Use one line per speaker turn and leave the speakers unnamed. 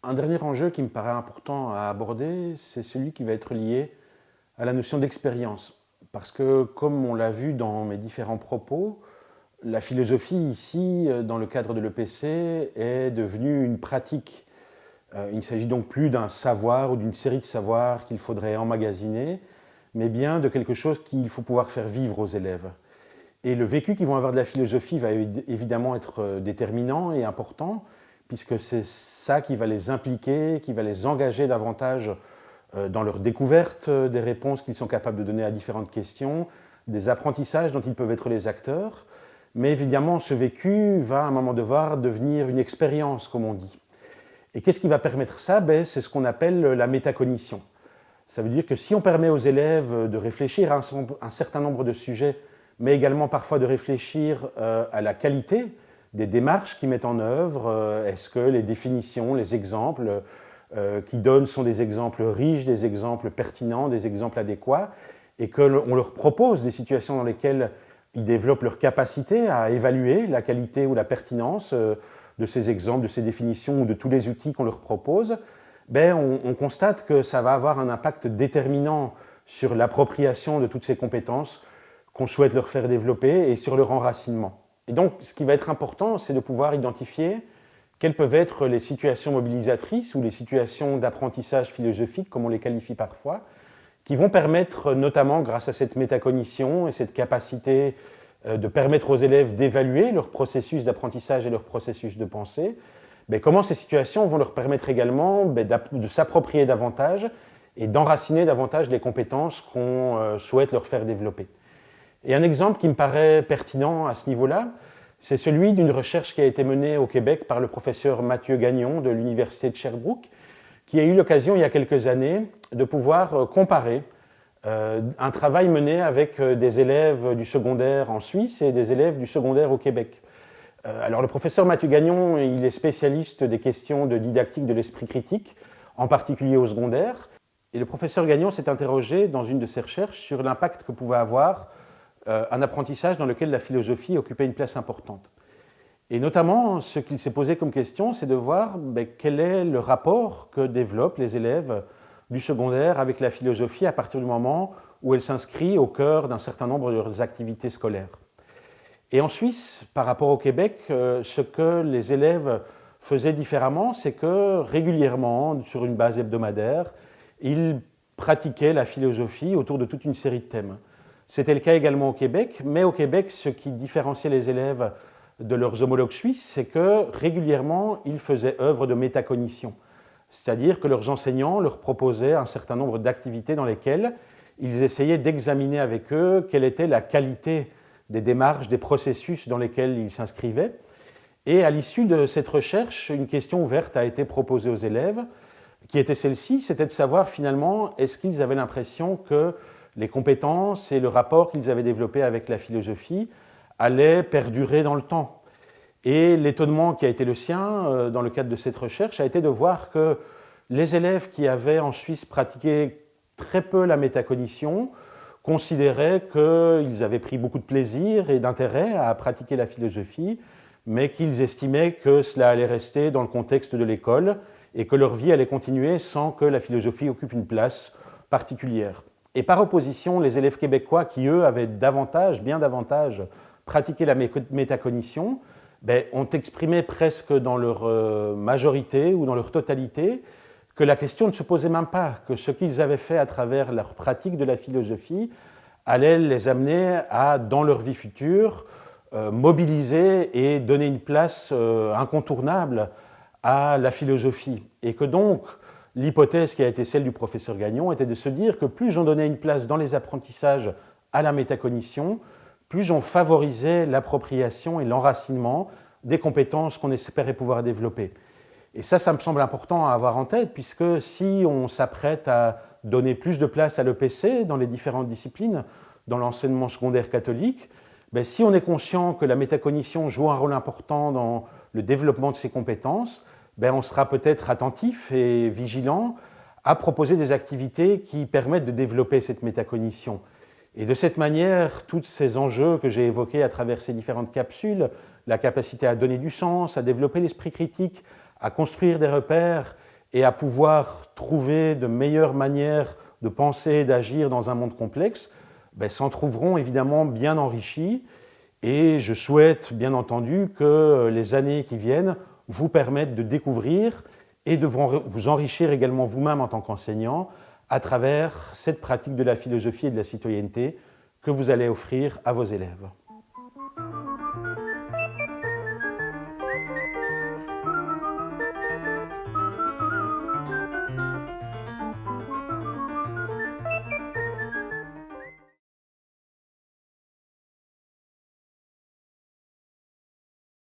Un dernier enjeu qui me paraît important à aborder, c'est celui qui va être lié à la notion d'expérience. Parce que, comme on l'a vu dans mes différents propos, la philosophie ici, dans le cadre de l'EPC, est devenue une pratique. Il ne s'agit donc plus d'un savoir ou d'une série de savoirs qu'il faudrait emmagasiner, mais bien de quelque chose qu'il faut pouvoir faire vivre aux élèves. Et le vécu qu'ils vont avoir de la philosophie va évidemment être déterminant et important, puisque c'est ça qui va les impliquer, qui va les engager davantage dans leur découverte des réponses qu'ils sont capables de donner à différentes questions, des apprentissages dont ils peuvent être les acteurs. Mais évidemment, ce vécu va à un moment devenir une expérience, comme on dit. Et qu'est-ce qui va permettre ça? C'est ce qu'on appelle la métacognition. Ça veut dire que si on permet aux élèves de réfléchir à un certain nombre de sujets, mais également parfois de réfléchir à la qualité des démarches qu'ils mettent en œuvre, est-ce que les définitions, les exemples qu'ils donnent sont des exemples riches, des exemples pertinents, des exemples adéquats, et qu'on leur propose des situations dans lesquelles ils développent leur capacité à évaluer la qualité ou la pertinence de ces exemples, de ces définitions ou de tous les outils qu'on leur propose, on constate que ça va avoir un impact déterminant sur l'appropriation de toutes ces compétences qu'on souhaite leur faire développer et sur leur enracinement. Et donc, ce qui va être important, c'est de pouvoir identifier quelles peuvent être les situations mobilisatrices ou les situations d'apprentissage philosophique, comme on les qualifie parfois, qui vont permettre, notamment grâce à cette métacognition et cette capacité de permettre aux élèves d'évaluer leur processus d'apprentissage et leur processus de pensée, comment ces situations vont leur permettre également de s'approprier davantage et d'enraciner davantage les compétences qu'on souhaite leur faire développer. Et un exemple qui me paraît pertinent à ce niveau-là, c'est celui d'une recherche qui a été menée au Québec par le professeur Mathieu Gagnon de l'Université de Sherbrooke, qui a eu l'occasion il y a quelques années de pouvoir comparer un travail mené avec des élèves du secondaire en Suisse et des élèves du secondaire au Québec. Alors le professeur Mathieu Gagnon, il est spécialiste des questions de didactique de l'esprit critique, en particulier au secondaire. Et le professeur Gagnon s'est interrogé dans une de ses recherches sur l'impact que pouvait avoir un apprentissage dans lequel la philosophie occupait une place importante. Et notamment, ce qu'il s'est posé comme question, c'est de voir quel est le rapport que développent les élèves du secondaire avec la philosophie à partir du moment où elle s'inscrit au cœur d'un certain nombre de leurs activités scolaires. Et en Suisse, par rapport au Québec, ce que les élèves faisaient différemment, c'est que régulièrement, sur une base hebdomadaire, ils pratiquaient la philosophie autour de toute une série de thèmes. C'était le cas également au Québec, mais au Québec, ce qui différenciait les élèves de leurs homologues suisses, c'est que régulièrement, ils faisaient œuvre de métacognition. C'est-à-dire que leurs enseignants leur proposaient un certain nombre d'activités dans lesquelles ils essayaient d'examiner avec eux quelle était la qualité des démarches, des processus dans lesquels ils s'inscrivaient. Et à l'issue de cette recherche, une question ouverte a été proposée aux élèves, qui était celle-ci, c'était de savoir finalement, est-ce qu'ils avaient l'impression que les compétences et le rapport qu'ils avaient développé avec la philosophie allaient perdurer dans le temps. Et l'étonnement qui a été le sien dans le cadre de cette recherche a été de voir que les élèves qui avaient en Suisse pratiqué très peu la métacognition considéraient qu'ils avaient pris beaucoup de plaisir et d'intérêt à pratiquer la philosophie, mais qu'ils estimaient que cela allait rester dans le contexte de l'école et que leur vie allait continuer sans que la philosophie occupe une place particulière. Et par opposition, les élèves québécois qui, eux, avaient bien davantage pratiqué la métacognition, ont exprimé presque dans leur majorité ou dans leur totalité que la question ne se posait même pas, que ce qu'ils avaient fait à travers leur pratique de la philosophie allait les amener à, dans leur vie future, mobiliser et donner une place incontournable à la philosophie. Et que donc, l'hypothèse qui a été celle du professeur Gagnon était de se dire que plus on donnait une place dans les apprentissages à la métacognition, plus on favorisait l'appropriation et l'enracinement des compétences qu'on espérait pouvoir développer. Et ça me semble important à avoir en tête, puisque si on s'apprête à donner plus de place à l'EPC dans les différentes disciplines, dans l'enseignement secondaire catholique, si on est conscient que la métacognition joue un rôle important dans le développement de ces compétences, on sera peut-être attentif et vigilant à proposer des activités qui permettent de développer cette métacognition. Et de cette manière, tous ces enjeux que j'ai évoqués à travers ces différentes capsules, la capacité à donner du sens, à développer l'esprit critique, à construire des repères et à pouvoir trouver de meilleures manières de penser et d'agir dans un monde complexe, s'en trouveront évidemment bien enrichis. Et je souhaite bien entendu que les années qui viennent vous permettent de découvrir et de vous enrichir également vous-même en tant qu'enseignant à travers cette pratique de la philosophie et de la citoyenneté que vous allez offrir à vos élèves.